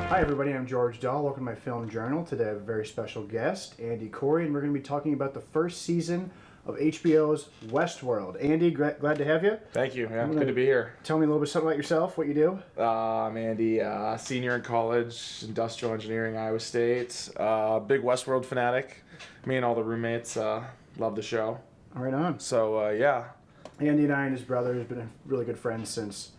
Hi everybody, I'm George Dahl. Welcome to my film journal. Today I have a very special guest, Andy Kouri, and we're going to be talking about the first season of HBO's Westworld. Andy, glad to have you. Thank you. Yeah, good to be here. Tell me a little bit something about yourself, what you do. I'm Andy, senior in college, industrial engineering, Iowa State. Big Westworld fanatic. Me and all the roommates love the show. Right on. So, yeah. Andy and I and his brother have been really good friends since,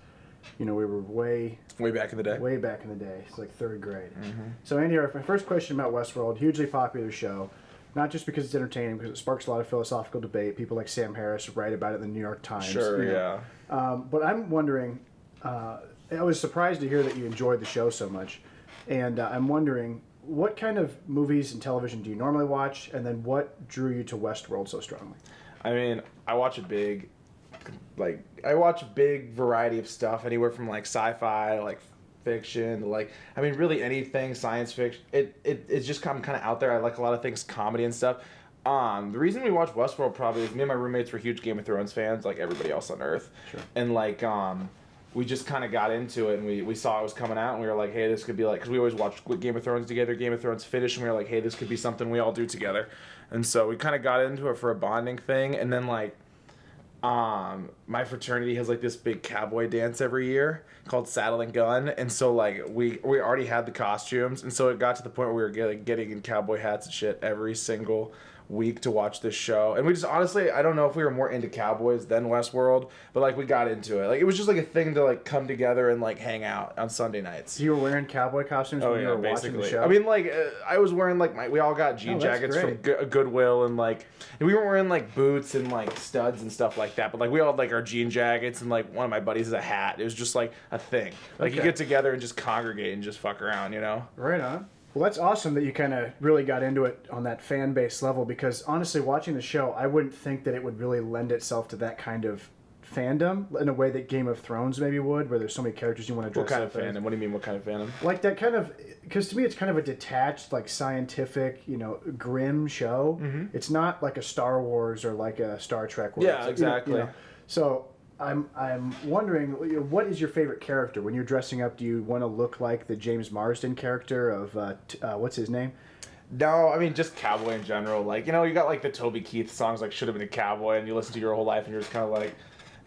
we were way back in the day. Way back in the day. It's like third grade. Mm-hmm. So Andy, our first question about Westworld, hugely popular show. Not just because it's entertaining, because it sparks a lot of philosophical debate. People like Sam Harris write about it in the New York Times. Sure, yeah. But I'm wondering, I was surprised to hear that you enjoyed the show so much. And I'm wondering, what kind of movies and television do you normally watch? And then what drew you to Westworld so strongly? I mean, I watch a big variety of stuff, anywhere from like sci-fi, like fiction, to really anything science fiction. It's just kind of out there. I like a lot of things, comedy and stuff. The reason we watch Westworld probably is me and my roommates were huge Game of Thrones fans, like everybody else on Earth. Sure. And we just kind of got into it, and we saw it was coming out, and we were like, hey, this could be like, because we always watched Game of Thrones together. Game of Thrones finished, and we were like, hey, this could be something we all do together. And so we kind of got into it for a bonding thing, and then my fraternity has like this big cowboy dance every year called Saddle and Gun, and so we already had the costumes, and so it got to the point where we were getting in cowboy hats and shit every single week to watch this show. And we just honestly, I don't know if we were more into cowboys than Westworld, but we got into it. It was just a thing to come together and hang out on Sunday nights. You were wearing cowboy costumes when you were watching the show? I mean, I was wearing we all got jean jackets from Goodwill, and we weren't wearing boots and studs and stuff like that, but we all had our jean jackets, and one of my buddies has a hat. It was just a thing. You get together and just congregate and just fuck around, Right on. Well, that's awesome that you kind of really got into it on that fan base level, because honestly, watching the show, I wouldn't think that it would really lend itself to that kind of fandom in a way that Game of Thrones maybe would, where there's so many characters you want to dress up. What kind of fandom? What do you mean, what kind of fandom? Like that kind of, because to me it's kind of a detached, scientific, grim show. Mm-hmm. It's not like a Star Wars or like a Star Trek. Yeah, exactly. So I'm wondering, what is your favorite character? When you're dressing up, do you want to look like the James Marsden character of, what's his name? No, I mean, just cowboy in general. You got the Toby Keith songs, Should Have Been a Cowboy, and you listen to your whole life, and you're just kind of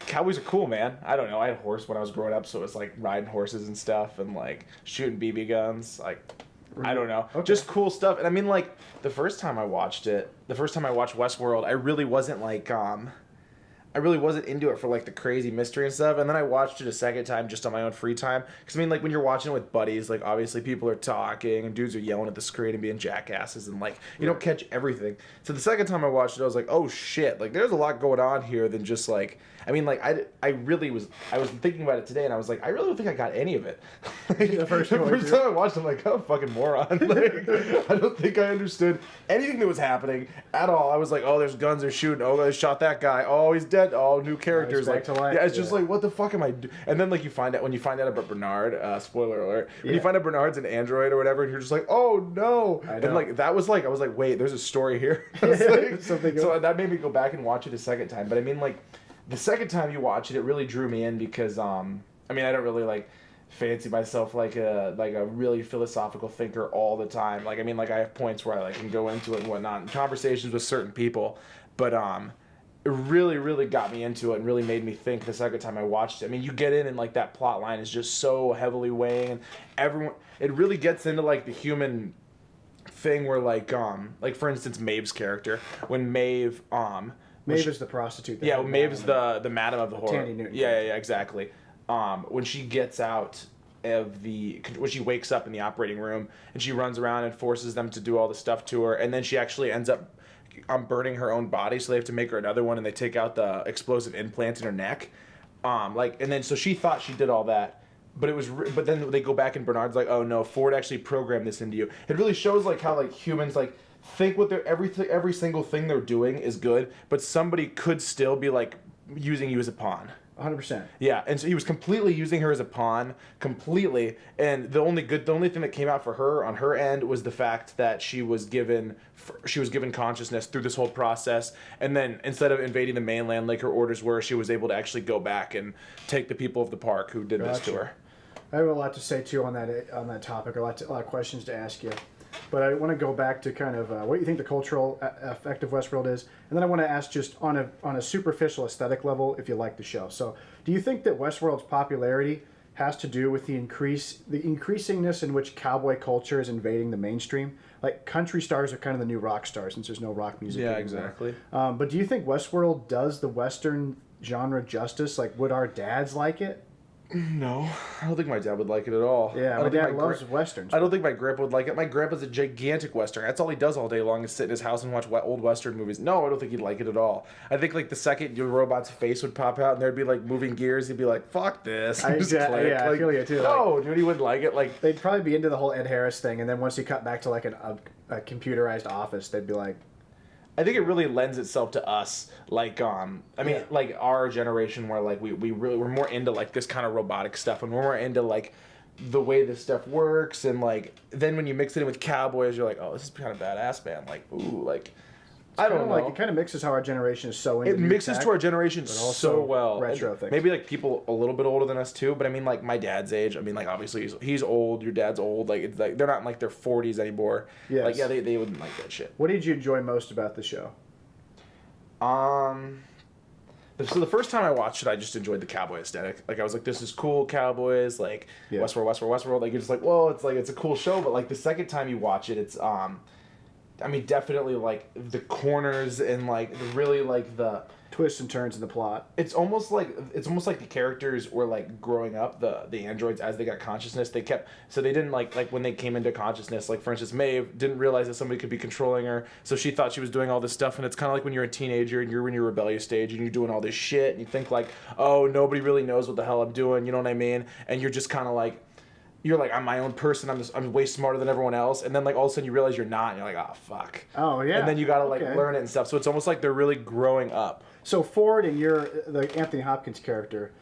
cowboys are cool, man. I don't know. I had a horse when I was growing up, so it's riding horses and stuff, and shooting BB guns. I don't know. Okay. Just cool stuff. And I mean, the first time I watched Westworld, I really wasn't into it for the crazy mystery and stuff, and then I watched it a second time just on my own free time. Because I mean, when you're watching it with buddies, obviously people are talking and dudes are yelling at the screen and being jackasses, and you don't catch everything. So the second time I watched it, I was like, oh shit, there's a lot going on here than just I mean, I was thinking about it today, and I was like, I really don't think I got any of it. The first time I watched it, I'm like, oh, fucking moron. I don't think I understood anything that was happening at all. I was like, oh, there's guns, they're shooting, oh, they shot that guy, oh, he's dead, oh, new characters. Back to life. Yeah, it's just what the fuck am I doing? And then when you find out about Bernard, spoiler alert, when you find out Bernard's an android or whatever, and you're just like, oh no. And that was I was like, wait, there's a story here. So that made me go back and watch it a second time. But I mean, the second time you watch it, it really drew me in because, I mean, I don't really, fancy myself like a really philosophical thinker all the time. I have points where I, can go into it and whatnot, and conversations with certain people. But, it really, really got me into it and really made me think the second time I watched it. I mean, you get in and, that plot line is just so heavily weighing, and it really gets into, the human thing where, for instance, Maeve's character, when Maeve, Maeve is the prostitute. Yeah, Maeve's the madam of the horror. Tandy Newton. Yeah, exactly. When she gets out of when she wakes up in the operating room and she runs around and forces them to do all the stuff to her, and then she actually ends up burning her own body, so they have to make her another one, and they take out the explosive implant in her neck. And then so she thought she did all that, but then they go back and Bernard's like, oh no, Ford actually programmed this into you. It really shows how humans think what they're every single thing they're doing is good, but somebody could still be using you as a pawn. 100%. Yeah, and so he was completely using her as a pawn, completely. And the only thing that came out for her on her end was the fact that she was given consciousness through this whole process. And then instead of invading the mainland like her orders were, she was able to actually go back and take the people of the park who did this to her. I have a lot to say too on that topic. A lot of questions to ask you, but I want to go back to kind of what you think the cultural effect of Westworld is, and then I want to ask just on a superficial aesthetic level if you like the show. So, do you think that Westworld's popularity has to do with the increasingness in which cowboy culture is invading the mainstream? Like country stars are kind of the new rock stars since there's no rock music anymore. Exactly. But do you think Westworld does the Western genre justice? Like, would our dads like it? No, I don't think my dad would like it at all. Yeah, my dad loves westerns. I don't think my grandpa would like it. My grandpa's a gigantic Western. That's all he does all day long is sit in his house and watch old Western movies. No, I don't think he'd like it at all. I think like the second your robot's face would pop out and there'd be like moving gears, he'd be like, "Fuck this." I feel you too. No, dude, he wouldn't like it. Like they'd probably be into the whole Ed Harris thing, and then once he cut back to like a computerized office, they'd be like. I think it really lends itself to us, like like our generation, where like we're more into like this kind of robotic stuff, and we're more into like the way this stuff works, and like then when you mix it in with cowboys, you're like, oh, this is kind of badass, man. Like, ooh, like I don't know. Like it kind of mixes how our generation is so into. It mixes tech, to our generation so well. Retro things. Maybe like people a little bit older than us too, but I mean like my dad's age. I mean like obviously he's old. Your dad's old. Like it's like they're not in like their 40s anymore. Yes. Like yeah, they wouldn't like that shit. What did you enjoy most about the show? So the first time I watched it, I just enjoyed the cowboy aesthetic. Like I was like, this is cool, cowboys. Like Westworld. Like you're just like, whoa, it's a cool show. But like the second time you watch it, it's I mean, definitely like the corners and like really like the twists and turns in the plot. It's almost like the characters were like growing up, the androids as they got consciousness. They didn't like when they came into consciousness. Like for instance, Maeve didn't realize that somebody could be controlling her, so she thought she was doing all this stuff. And it's kind of like when you're a teenager and you're in your rebellious stage and you're doing all this shit and you think like, oh, nobody really knows what the hell I'm doing. You know what I mean? And you're just kind of like. You're like, I'm my own person. I'm way smarter than everyone else. And then like all of a sudden you realize you're not. And you're like, oh fuck. Oh yeah. And then you gotta like learn it and stuff. So it's almost like they're really growing up. So Ford and the Anthony Hopkins character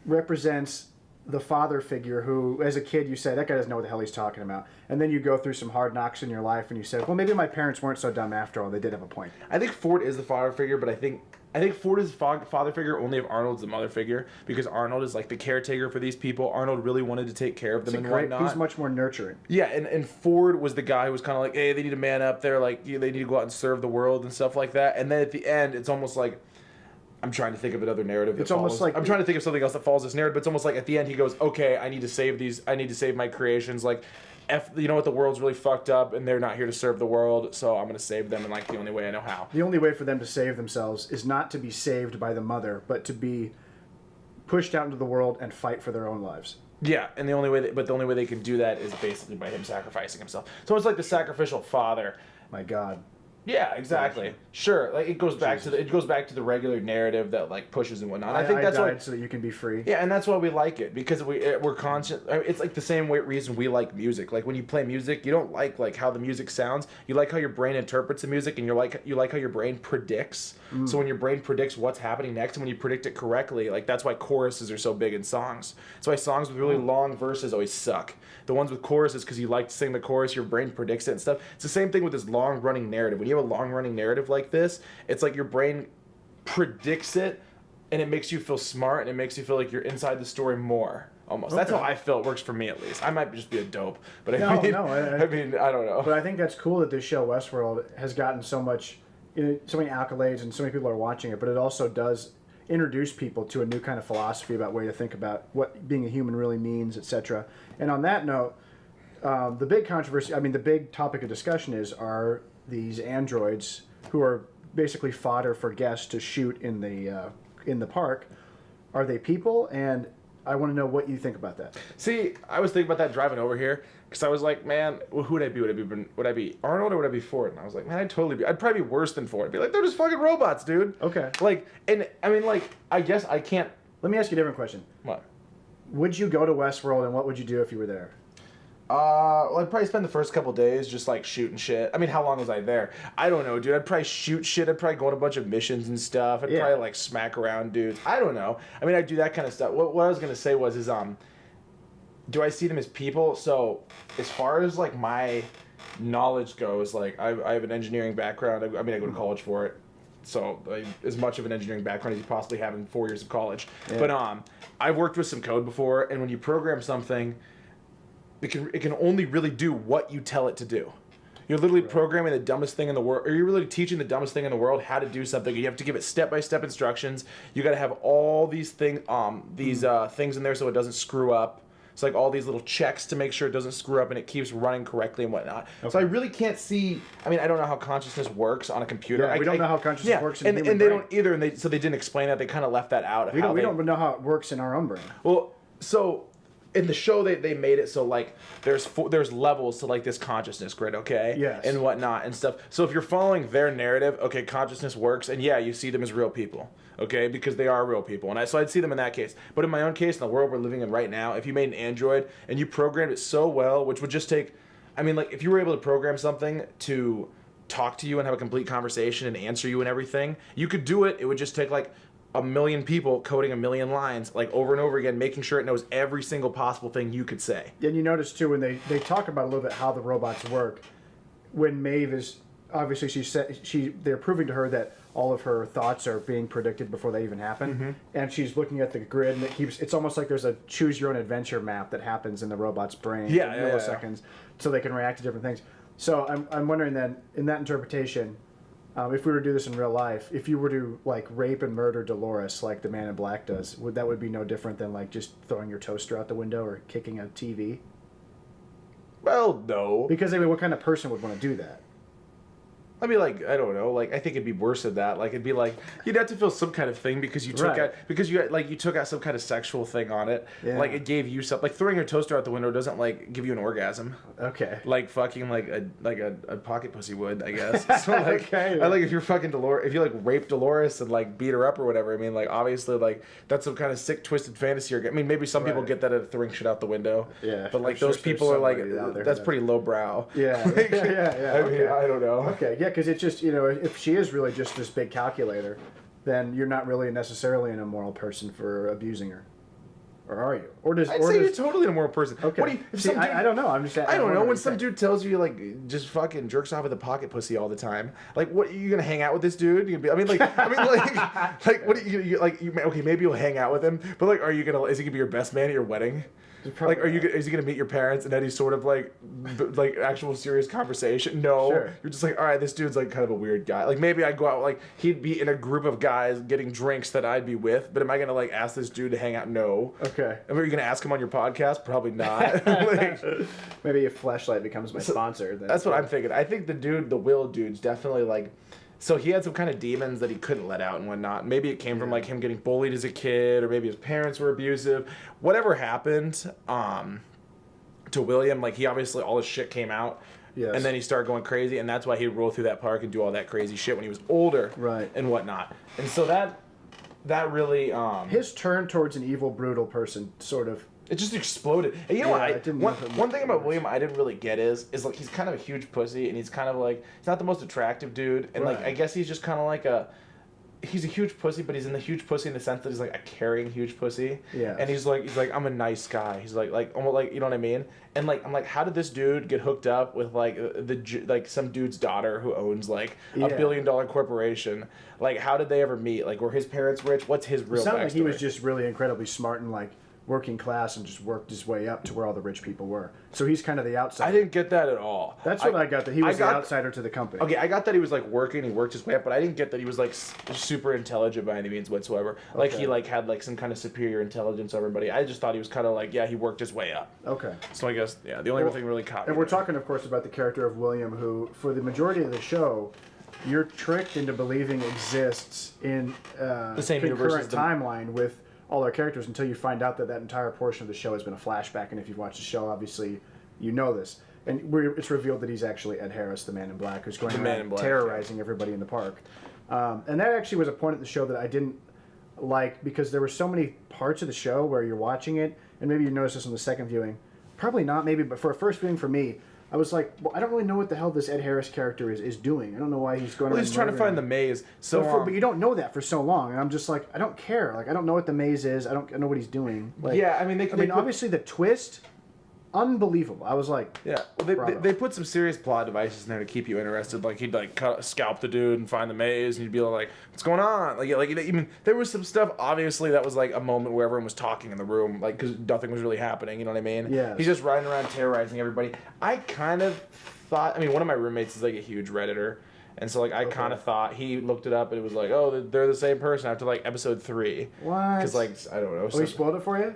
represents the father figure who, as a kid, you say that guy doesn't know what the hell he's talking about. And then you go through some hard knocks in your life, and you say, well, maybe my parents weren't so dumb after all. They did have a point. I think Ford is the father figure, but I think Ford is father figure only if Arnold's the mother figure, because Arnold is like the caretaker for these people. Arnold really wanted to take care of them and whatnot. He's much more nurturing. Yeah, and Ford was the guy who was kind of like, hey, they need to man up. They're like, they need to go out and serve the world and stuff like that. And then at the end, it's almost like, I'm trying to think of another narrative. I'm trying to think of something else that follows this narrative, but it's almost like at the end he goes, okay, I need to save my creations. Like, you know what, the world's really fucked up and they're not here to serve the world, so I'm going to save them in like the only way I know how. The only way for them to save themselves is not to be saved by the mother, but to be pushed out into the world and fight for their own lives. Yeah, and the only way they can do that is basically by him sacrificing himself. So it's like the sacrificial father. My God. Yeah, exactly. Sure, like it goes back to the regular narrative that like pushes and whatnot. I think that's died so that you can be free. Yeah, and that's why we like it, because we're conscious. It's like the same reason we like music. Like when you play music, you don't like how the music sounds. You like how your brain interprets the music, and you like how your brain predicts. So when your brain predicts what's happening next, and when you predict it correctly, like that's why choruses are so big in songs. That's why songs with really long verses always suck. The ones with choruses, because you like to sing the chorus, your brain predicts it and stuff. It's the same thing with this long running narrative. When you have a long running narrative like this, it's like your brain predicts it, and it makes you feel smart, and it makes you feel like you're inside the story more. Almost. Okay. That's how I feel. It works for me, at least. I might just be a dope, but I mean, I don't know. But I think that's cool that this show Westworld has gotten so much, so many accolades, and so many people are watching it. But it also does introduce people to a new kind of philosophy about way to think about what being a human really means, etc. And on that note, the big controversy, the big topic of discussion are these androids who are basically fodder for guests to shoot in the park. Are they people? And I want to know what you think about that. See, I was thinking about that driving over here, because I was like, man, who would I be? Would I be Arnold or would I be Ford? And I was like, man, I'd probably be worse than Ford. I'd be like, they're just fucking robots, dude. Okay. Like, and I mean, like, I guess I can't. Let me ask you a different question. What? Would you go to Westworld, and what would you do if you were there? Well, I'd probably spend the first couple days just like shooting shit. I mean, how long was I there? I don't know, dude. I'd probably shoot shit. I'd probably go on a bunch of missions and stuff. I'd probably like smack around dudes. I don't know. I mean, I'd do that kind of stuff. What I was gonna say was, do I see them as people? So, as far as like my knowledge goes, like I have an engineering background. I go to college for it. so as much of an engineering background as you possibly have in 4 years of college. Yeah. But I've worked with some code before, and when you program something, it can only really do what you tell it to do. You're literally programming the dumbest thing in the world, or you're really teaching the dumbest thing in the world how to do something. You have to give it step-by-step instructions. You got to have all these things in there so it doesn't screw up. It's like all these little checks to make sure it doesn't screw up and it keeps running correctly and whatnot. Okay. So I really can't see. I mean, I don't know how consciousness works on a computer. Yeah, we don't know how consciousness works in human and they brain. don't either. And so they didn't explain that. They kind of left that out. We don't know how it works in our own brain. Well, so in the show they made it so like there's levels to like this consciousness grid, okay? Yes. And whatnot and stuff. So if you're following their narrative, okay, consciousness works, and yeah, you see them as real people, okay, because they are real people, and so I'd see them in that case. But in my own case, in the world we're living in right now, if you made an android and you programmed it so well, which would just take, I mean, like if you were able to program something to talk to you and have a complete conversation and answer you and everything, you could do it. It would just take like a million people coding a million lines like over and over again, making sure it knows every single possible thing you could say. And you notice too when they talk about a little bit how the robots work. When Maeve is obviously they're proving to her that all of her thoughts are being predicted before they even happen, and she's looking at the grid and it's almost like there's a choose your own adventure map that happens in the robot's brain in milliseconds, so they can react to different things. So I'm wondering then in that interpretation. If we were to do this in real life, if you were to like rape and murder Dolores like the Man in Black does, that would be no different than like just throwing your toaster out the window or kicking a TV? Well, no. Because I mean, what kind of person would want to do that? I mean, like, I don't know. Like, I think it'd be worse than that. Like, it'd be like you'd have to feel some kind of thing because you took you took out some kind of sexual thing on it. Yeah. Like, it gave you something. Like, throwing your toaster out the window doesn't like give you an orgasm. Okay. Like fucking like a pocket pussy would, I guess. So like, okay. I like if you're fucking Dolores, if you like rape Dolores and like beat her up or whatever. I mean, like obviously like that's some kind of sick twisted fantasy. I mean, maybe some people get that at throwing shit out the window. Yeah. But like those people are like that's pretty lowbrow. Yeah. Like, yeah. I mean, I don't know. Okay. Yeah, because it's just if she is really just this big calculator, then you're not really necessarily an immoral person for abusing her. Or are you? I'd say you're totally an immoral person. Okay. What do you, I don't know. I'm just saying. I don't know. When some dude tells you like just fucking jerks off with a pocket pussy all the time, like what are you gonna hang out with this dude? Like what are you like? Okay, maybe you'll hang out with him, but like, is he gonna be your best man at your wedding? Like, is he gonna meet your parents and any sort of like actual serious conversation? No, sure. You're just like, all right, this dude's like kind of a weird guy. Like maybe I'd go out like he'd be in a group of guys getting drinks that I'd be with, but am I gonna like ask this dude to hang out? No. Okay. Are you gonna ask him on your podcast? Probably not. Like, maybe if Fleshlight becomes my sponsor. Then that's what I'm thinking. I think the Will dude's definitely like. So he had some kind of demons that he couldn't let out and whatnot. Maybe it came from like him getting bullied as a kid, or maybe his parents were abusive. Whatever happened to William, like he obviously all his shit came out. Yes. And then he started going crazy, and that's why he'd roll through that park and do all that crazy shit when he was older, right, and whatnot. And so that really his turn towards an evil, brutal person sort of. It just exploded. And you know what? One thing about William I didn't really get is like he's kind of a huge pussy, and he's kind of like he's not the most attractive dude, and like I guess he's just kind of like he's a huge pussy, but he's in the huge pussy in the sense that he's like a caring huge pussy. Yeah. And he's like I'm a nice guy. He's like almost like, you know what I mean? And like I'm like, how did this dude get hooked up with like some dude's daughter who owns like a $1 billion corporation? Like how did they ever meet? Like were his parents rich? What's his real backstory? It sounded like he was just really incredibly smart and like working class and just worked his way up to where all the rich people were. So he's kind of the outsider. I didn't get that at all. That's what I got, that he was the outsider to the company. Okay, I got that he was like working, he worked his way up, but I didn't get that he was like super intelligent by any means whatsoever. Okay. Like he like had like some kind of superior intelligence over everybody. I just thought he was kind of like, he worked his way up. Okay. So I guess, the only thing really caught me. And we're talking, of course, about the character of William, who, for the majority of the show, you're tricked into believing exists in the same concurrent timeline with all our characters until you find out that entire portion of the show has been a flashback. And if you've watched the show, obviously you know this. And it's revealed that he's actually Ed Harris, the Man in Black, who's going around terrorizing everybody in the park. And that actually was a point of the show that I didn't like, because there were so many parts of the show where you're watching it, and maybe you noticed this on the second viewing. Probably not, maybe, but for a first viewing for me, I was like, well, I don't really know what the hell this Ed Harris character is doing. I don't know why he's going around. He's trying to find the maze. But you don't know that for so long, and I'm just like, I don't care. Like, I don't know what the maze is. I don't know what he's doing. Like, yeah, I mean, obviously the twist unbelievable. I was like, yeah. Well, they put some serious plot devices in there to keep you interested. Like he'd like scalp the dude and find the maze, and you'd be like, "What's going on?" Like even there was some stuff obviously that was like a moment where everyone was talking in the room, like because nothing was really happening. You know what I mean? Yeah. He's just riding around terrorizing everybody. I kind of thought. I mean, one of my roommates is like a huge Redditor. And so, like, I kind of thought he looked it up and it was like, oh, they're the same person after, like, episode 3. What? Because, like, I don't know. Oh, he spoiled it for you?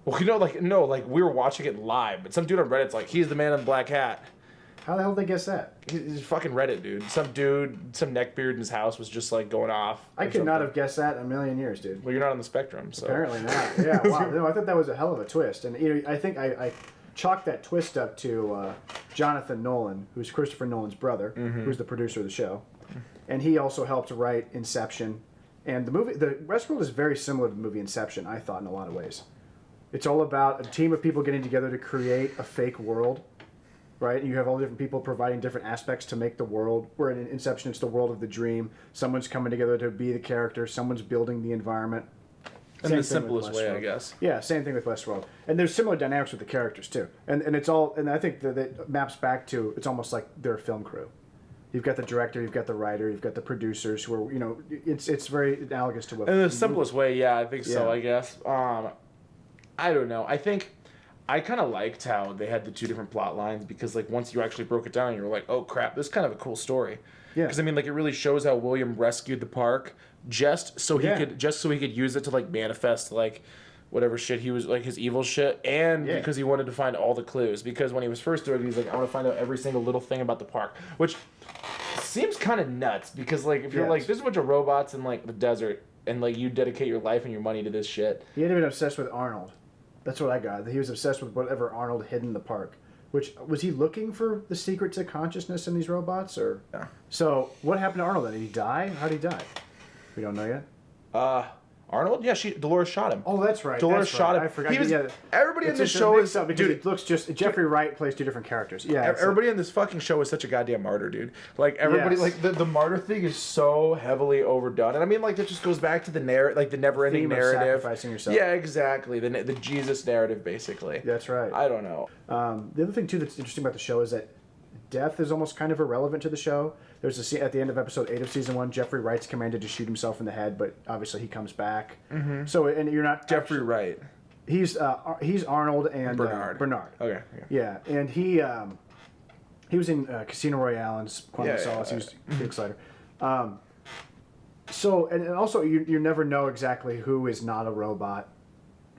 Well, no, we were watching it live, but some dude on Reddit's like, he's the man in the black hat. How the hell did they guess that? He's fucking Reddit, dude. Some neckbeard in his house was just, like, going off. I could not have guessed that in a million years, dude. Well, you're not on the spectrum, so. Apparently not. Yeah, wow. No, I thought that was a hell of a twist. And I think I chalked that twist up to Jonathan Nolan, who's Christopher Nolan's brother, who's the producer of the show. And he also helped write Inception. And the Westworld is very similar to the movie Inception, I thought, in a lot of ways. It's all about a team of people getting together to create a fake world, right? And you have all different people providing different aspects to make the world. Where in Inception, it's the world of the dream. Someone's coming together to be the character. Someone's building the environment. In the simplest way, I guess. Yeah, same thing with Westworld. And there's similar dynamics with the characters, too. And it's all, and I think that it maps back to, it's almost like they're a film crew. You've got the director, you've got the writer, you've got the producers who are, it's very analogous to what... In the simplest way, yeah, I think so, I guess. I don't know. I think I kind of liked how they had the two different plot lines because, like, once you actually broke it down, you were like, oh, crap, this is kind of a cool story. Yeah. Because, I mean, like, it really shows how William rescued the park just so he could use it to, like, manifest, like... whatever shit he was, like, his evil shit, and because he wanted to find all the clues. Because when he was first doing it, he's like, I want to find out every single little thing about the park. Which seems kind of nuts, because, like, if you're like, there's a bunch of robots in, like, the desert, and, like, you dedicate your life and your money to this shit. He had been obsessed with Arnold. That's what I got. He was obsessed with whatever Arnold hid in the park. Which, was he looking for the secret to consciousness in these robots, or? Yeah. So, what happened to Arnold then? Did he die? How did he die? We don't know yet. Arnold? Yeah, Dolores shot him. Oh, that's right. Dolores shot him. I forgot. Everybody in this show is... Because it looks just... Jeffrey Wright plays two different characters. Yeah. Everybody in this fucking show is such a goddamn martyr, dude. Like, everybody... Like, the martyr thing is so heavily overdone. And I mean, like, that just goes back to the the never-ending narrative. Sacrificing yourself. Yeah, exactly. The Jesus narrative, basically. That's right. I don't know. The other thing, too, that's interesting about the show is that death is almost kind of irrelevant to the show. There's a scene at the end of episode 8 of season 1. Jeffrey Wright's commanded to shoot himself in the head, but obviously he comes back. Mm-hmm. So, and you're not Jeffrey Wright. He's Arnold and Bernard. Okay. Yeah, and he was in Casino Royale and Quantum of Solace. He was Felix Leiter. So, and also you never know exactly who is not a robot,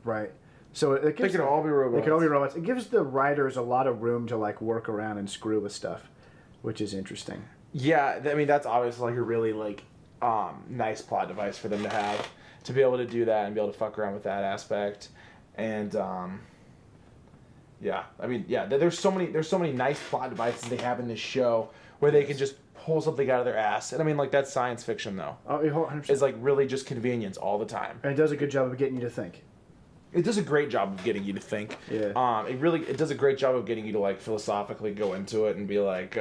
right? So it gives they can all be robots. They can all be robots. It gives the writers a lot of room to like work around and screw with stuff, which is interesting. Yeah, I mean that's obviously like a really like nice plot device for them to have, to be able to do that and be able to fuck around with that aspect, and yeah, I mean there's so many nice plot devices they have in this show where they can just pull something out of their ass, and I mean like that's science fiction though. Oh, 100%. It's like really just convenience all the time. And it does a good job of getting you to think. It does a great job of getting you to think. Yeah. It does a great job of getting you to like philosophically go into it and be like,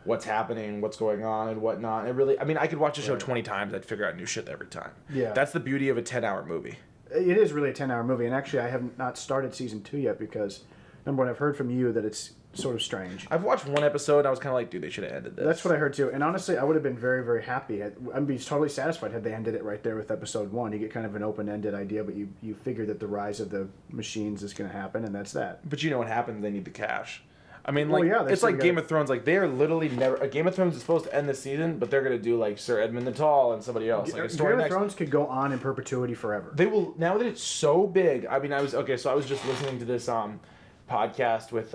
what's happening, what's going on, and whatnot. It really, I mean, I could watch a show 20 times, I'd figure out new shit every time. Yeah. That's the beauty of a 10-hour movie. It is really a 10-hour movie, and actually I have not started season 2 yet because, number one, I've heard from you that it's sort of strange. I've watched one episode and I was kind of like, dude, they should have ended this. That's what I heard too. And honestly, I would have been very, very happy. I'd be totally satisfied had they ended it right there with episode 1. You get kind of an open-ended idea, but you figure that the rise of the machines is going to happen, and that's that. But you know what happens? They need the cash. I mean, like, it's like Game of Thrones. Like, they are literally never... Game of Thrones is supposed to end this season, but they're going to do, like, Sir Edmund the Tall and somebody else. Like, a story Game of Thrones could go on in perpetuity forever. They will... Now that it's so big... I mean, I was just listening to this podcast with...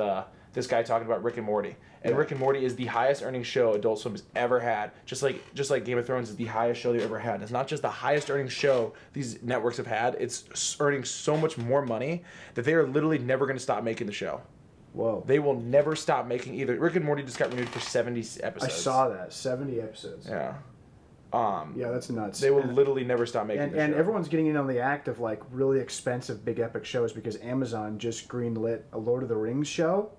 this guy talking about Rick and Morty, and Rick and Morty is the highest earning show Adult Swim has ever had. Just like Game of Thrones is the highest show they've ever had. It's not just the highest earning show these networks have had. It's earning so much more money that they are literally never going to stop making the show. Whoa! They will never stop making either. Rick and Morty just got renewed for 70 episodes. I saw that 70 episodes. Yeah. Yeah, that's nuts. They will literally never stop making the show. And everyone's getting in on the act of like really expensive big epic shows because Amazon just greenlit a Lord of the Rings show.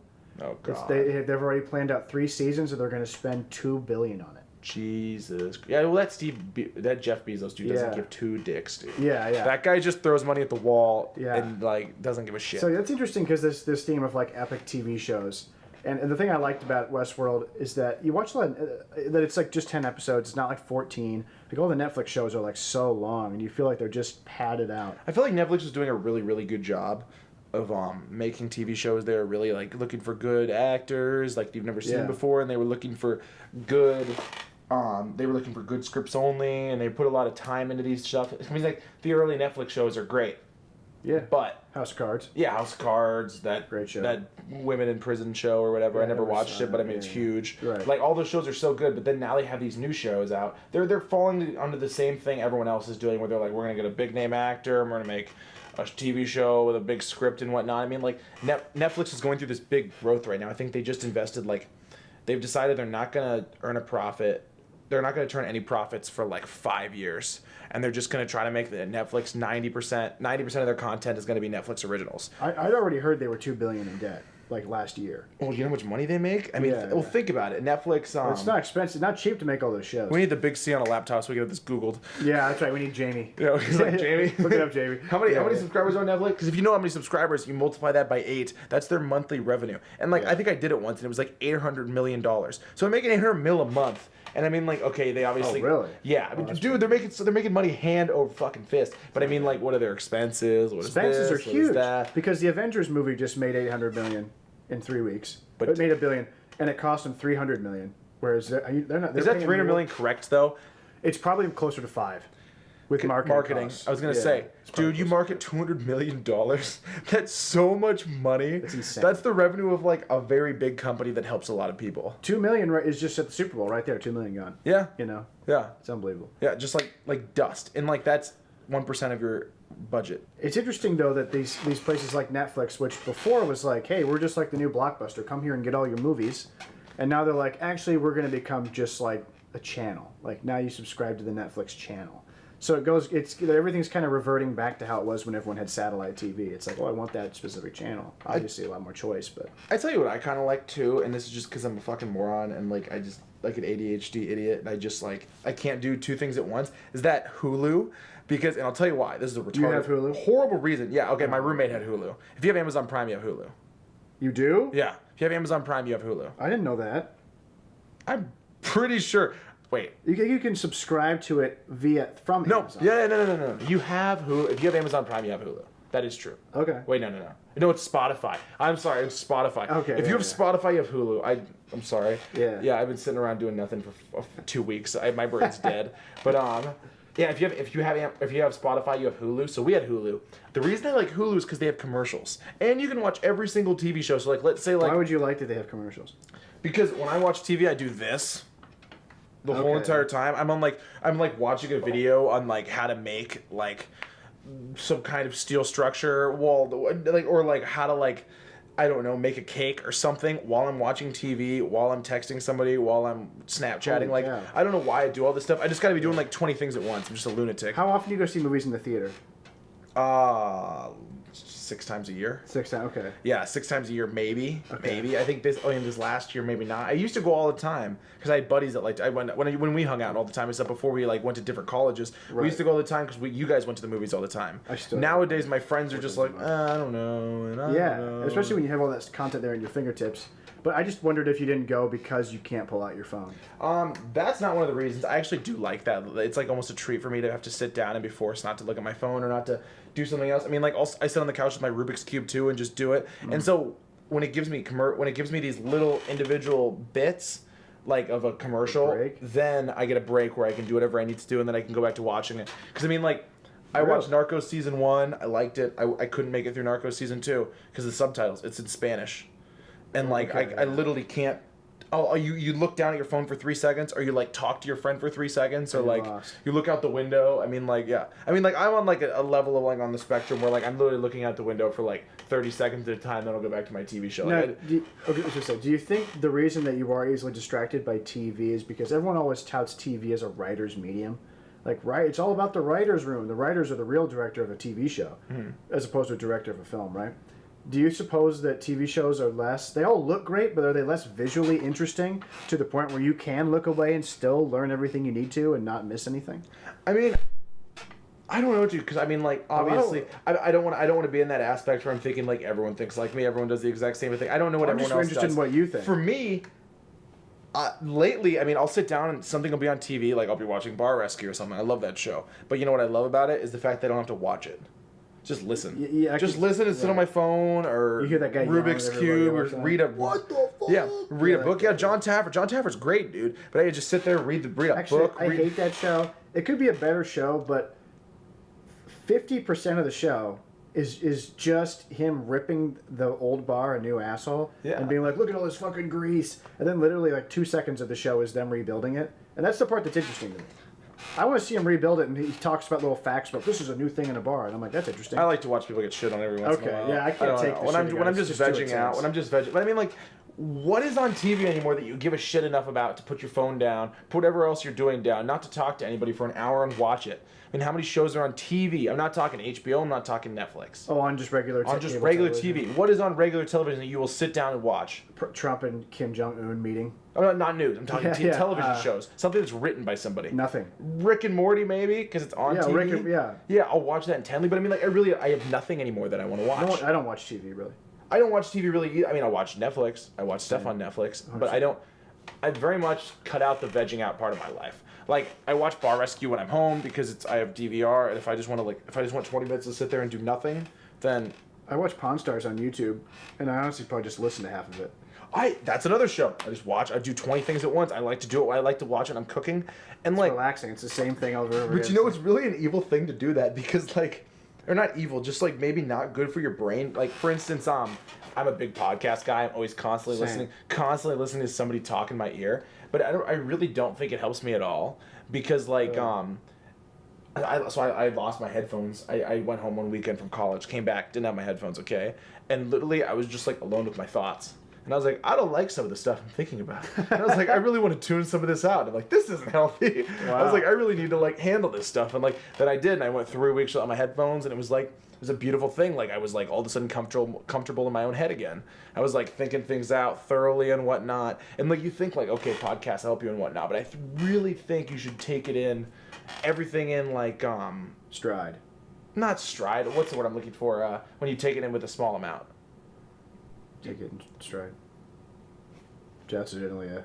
Oh god! They've already planned out 3 seasons, and they're going to spend $2 billion on it. Jesus. Yeah, well, that Jeff Bezos dude doesn't give two dicks, dude. Yeah. That guy just throws money at the wall Yeah. and, like, doesn't give a shit. So that's interesting because this theme of, like, epic TV shows. And the thing I liked about Westworld is that you watch that it's, like, just 10 episodes. It's not, like, 14. Like, all the Netflix shows are, like, so long, and you feel like they're just padded out. I feel like Netflix is doing a really, really good job of making TV shows. They're really, like, looking for good actors, like, you've never seen before, and they were looking for good... they were looking for good scripts only, and they put a lot of time into these stuff. I mean, like, the early Netflix shows are great. Yeah. But... House of Cards. Yeah, House of Cards, that great show. That women in prison show or whatever. Yeah, I never watched it, but I mean, it's huge. Right. Like, all those shows are so good, but then now they have these new shows out. They're falling under the same thing everyone else is doing, where they're like, we're going to get a big name actor, and we're going to make a TV show with a big script and whatnot. I mean, like, Netflix is going through this big growth right now. I think they just invested, like, they've decided they're not going to earn a profit. They're not going to turn any profits for like 5 years, and they're just going to try to make the Netflix 90% of their content is going to be Netflix originals. I'd already heard they were $2 billion in debt, like, last year. Well, you know how much money they make? I mean, think about it. Netflix. Well, it's not expensive, not cheap to make all those shows. We need the big C on a laptop so we can have this Googled. Yeah, that's right. We need Jamie. Yeah, he's like, Jamie. Look it up, Jamie. How many subscribers are on Netflix? Because if you know how many subscribers, you multiply that by 8. That's their monthly revenue. And like, I think I did it once, and it was like $800 million. So I'm making $800 million a month. And I mean, like, okay, they obviously. Oh, really? Yeah, I mean, dude, they're making money hand over fucking fist. But I mean, like, what are their expenses? What is expenses this? are huge that? Because the Avengers movie just made $800 million in 3 weeks, but it made $1 billion, and it cost them $300 million. Whereas they're not. Is that $300 million correct though? It's probably closer to 5. With marketing. I was gonna say, dude, you market $200 million. That's so much money. It's insane. That's the revenue of like a very big company that helps a lot of people. $2 million is just at the Super Bowl right there. $2 million gone. Yeah. You know. Yeah. It's unbelievable. Yeah, just like dust, and like that's 1% of your budget. It's interesting though that these places like Netflix, which before was like, hey, we're just like the new Blockbuster, come here and get all your movies, and now they're like, actually, we're gonna become just like a channel. Like now you subscribe to the Netflix channel. So everything's kind of reverting back to how it was when everyone had satellite TV. It's like, oh, I want that specific channel. Obviously, a lot more choice, but I tell you what I kind of like too, and this is just because I'm a fucking moron and like I just like an ADHD idiot, and I just like I can't do two things at once. Is that Hulu? Because, and I'll tell you why. This is a retarded, Do you have Hulu? horrible reason. Yeah, okay. My roommate had Hulu. If you have Amazon Prime, you have Hulu. You do? Yeah. If you have Amazon Prime, you have Hulu. I didn't know that. I'm pretty sure. Wait. You can subscribe to it from Amazon. No. You have Hulu. If you have Amazon Prime, you have Hulu. That is true. Okay. Wait, no. No, it's Spotify. I'm sorry, it's Spotify. Okay. If you have Spotify, you have Hulu. I'm sorry. Yeah. Yeah, I've been sitting around doing nothing for 2 weeks. My brain's dead. But yeah, if you have Spotify, you have Hulu. So we had Hulu. The reason I like Hulu is because they have commercials, and you can watch every single TV show. So like, let's say like. Why would you like that they have commercials? Because when I watch TV, I do this. The whole entire time, I'm like watching a video on like how to make like some kind of steel structure wall, like or like how to like I don't know make a cake or something while I'm watching TV, while I'm texting somebody, while I'm Snapchatting. Like I don't know why I do all this stuff. I just got to be doing like 20 things at once. I'm just a lunatic. How often do you go see movies in the theater? 6 times a year. 6 times, okay. Yeah, 6 times a year, maybe. Okay. Maybe. I think this last year, maybe not. I used to go all the time because I had buddies that like when we hung out all the time and stuff before we like went to different colleges. Right. We used to go all the time because you guys went to the movies all the time. Nowadays, my friends are just like, I don't know. And I don't know. Especially when you have all that content there in your fingertips. But I just wondered if you didn't go because you can't pull out your phone. That's not one of the reasons. I actually do like that. It's like almost a treat for me to have to sit down and be forced not to look at my phone or not to do something else. I mean, like I sit on the couch with my Rubik's Cube too and just do it. And so when it gives me these little individual bits like of a commercial, then I get a break where I can do whatever I need to do and then I can go back to watching it. Because I mean, like I watched Narcos season 1. I liked it. I couldn't make it through Narcos season 2 because the subtitles. It's in Spanish. And like I literally can't. Oh, you look down at your phone for 3 seconds, or you like talk to your friend for 3 seconds, or like you look out the window. I mean, like I'm on like a level of like on the spectrum where like I'm literally looking out the window for like 30 seconds at a time. Then I'll go back to my TV show. Now, do you think the reason that you are easily distracted by TV is because everyone always touts TV as a writer's medium? Like, it's all about the writer's room. The writers are the real director of a TV show, as opposed to a director of a film, right? Do you suppose that TV shows are less? They all look great, but are they less visually interesting to the point where you can look away and still learn everything you need to and not miss anything? I mean, I don't know, dude. Because I mean, like, obviously, I don't want to be in that aspect where I'm thinking like everyone thinks like me. Everyone does the exact same thing. I don't know what everyone else does. I'm just interested in what you think. For me, lately, I mean, I'll sit down and something will be on TV. Like I'll be watching Bar Rescue or something. I love that show. But you know what I love about it is the fact that I don't have to watch it. Just listen. Just listen and sit on my phone or you hear that guy Rubik's Cube or read a what the fuck? Yeah, read a book. Yeah, John Taffer. John Taffer's great, dude. But I just sit there, read a book. I hate that show. It could be a better show, but 50% of the show is just him ripping the old bar a new asshole and being like, look at all this fucking grease. And then literally like 2 seconds of the show is them rebuilding it. And that's the part that's interesting to me. I want to see him rebuild it, and he talks about little facts about this is a new thing in a bar, and I'm like, that's interesting. I like to watch people get shit on every once in a while. Yeah, I can't take when I'm just vegging out. When I'm just vegging, but I mean, like, what is on TV anymore that you give a shit enough about to put your phone down, put whatever else you're doing down, not to talk to anybody for an hour and watch it? I mean, how many shows are on TV? I'm not talking HBO. I'm not talking Netflix. Oh, on just regular TV. On just regular TV. What is on regular television that you will sit down and watch? Trump and Kim Jong-un meeting. Oh, not news. I'm talking television shows. Something that's written by somebody. Nothing. Rick and Morty, maybe, because it's on TV. Yeah, I'll watch that intently. But I mean, like, I have nothing anymore that I want to watch. No, I don't watch TV, really. I don't watch TV really either. I mean, I watch Netflix. I watch stuff on Netflix. But I don't... I very much cut out the vegging out part of my life. Like, I watch Bar Rescue when I'm home because I have DVR, and if I just want 20 minutes to sit there and do nothing, then... I watch Pawn Stars on YouTube, and I honestly probably just listen to half of it. That's another show. I just watch. I do 20 things at once. I like to do it. I like to watch it when I'm cooking. And it's like... relaxing. It's the same thing over and over again. But you know, it's really an evil thing to do that because, like... Or not evil, just, like, maybe not good for your brain. Like, for instance, I'm a big podcast guy. I'm always constantly listening to somebody talk in my ear. But I really don't think it helps me at all. Because, like, I lost my headphones. I went home one weekend from college, came back, didn't have my headphones, okay? And literally, I was just, like, alone with my thoughts. And I was like, I don't like some of the stuff I'm thinking about. And I was like, I really want to tune some of this out. And I'm like, this isn't healthy. Wow. I was like, I really need to, like, handle this stuff. And, like, then I did. And I went 3 weeks without my headphones. And it was, like, it was a beautiful thing. Like, I was, like, all of a sudden comfortable in my own head again. I was, like, thinking things out thoroughly and whatnot. And, like, you think, like, okay, podcasts help you and whatnot. But I really think you should take it in, everything in, like, stride. Not stride. What's the word I'm looking for? When you take it in with a small amount. Take it in stride. That's generally a...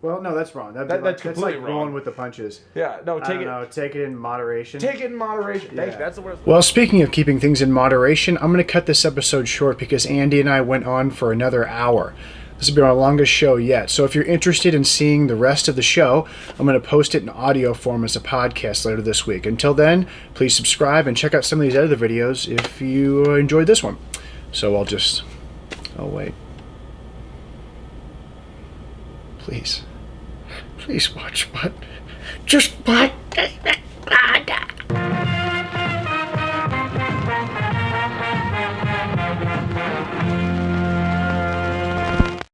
Well, no, that's wrong. That's completely like wrong. Rolling with the punches. Yeah, no, take it in moderation. Take it in moderation. Yeah. That's the word. Well, speaking of keeping things in moderation, I'm going to cut this episode short because Andy and I went on for another hour. This will be our longest show yet. So if you're interested in seeing the rest of the show, I'm going to post it in audio form as a podcast later this week. Until then, please subscribe and check out some of these other videos if you enjoyed this one. So I'll wait. Please watch what? Just what?